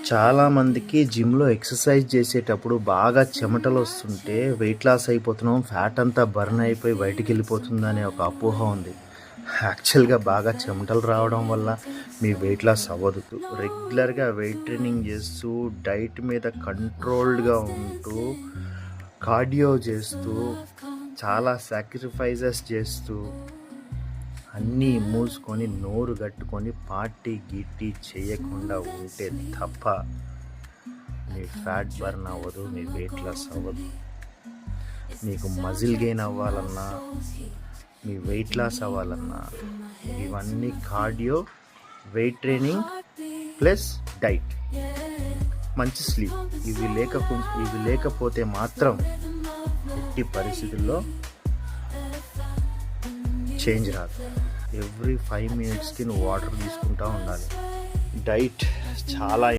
చాలామందికి జిమ్‌లో ఎక్సర్సైజ్ చేసేటప్పుడు బాగా చెమటలు వస్తుంటే వెయిట్ లాస్ అయిపోతున్నాం. ఫ్యాట్ అంతా బర్న్ అయిపోయి బయటికెళ్ళిపోతుందనే ఒక అపోహ ఉంది. యాక్చువల్‌గా బాగా చెమటలు రావడం వల్ల మీ వెయిట్ లాస్ అవ్వదు. రెగ్యులర్‌గా వెయిట్ ట్రైనింగ్ చేస్తూ, డైట్ మీద కంట్రోల్డ్‌గా ఉంటూ, కార్డియో చేస్తూ, చాలా సాక్రిఫైజెస్ చేస్తూ, అన్నీ మూసుకొని నోరు కట్టుకొని పార్టీ గిట్టి చేయకుండా ఉంటే తప్ప మీ ఫ్యాట్ బర్న్ అవ్వదు, మీ వెయిట్ లాస్ అవ్వదు. మీకు మజిల్ గెయిన్ అవ్వాలన్నా, మీ వెయిట్ లాస్ అవ్వాలన్నా ఇవన్నీ cardio, weight training plus diet, మంచి స్లీప్ ఇవి లేకపోతే మాత్రం ఎట్టి పరిస్థితుల్లో చేంజ్ రాదు. ఎవ్రీ 5 మినిట్స్కి నువ్వు వాటర్ తీసుకుంటూ ఉండాలి. డైట్ చాలా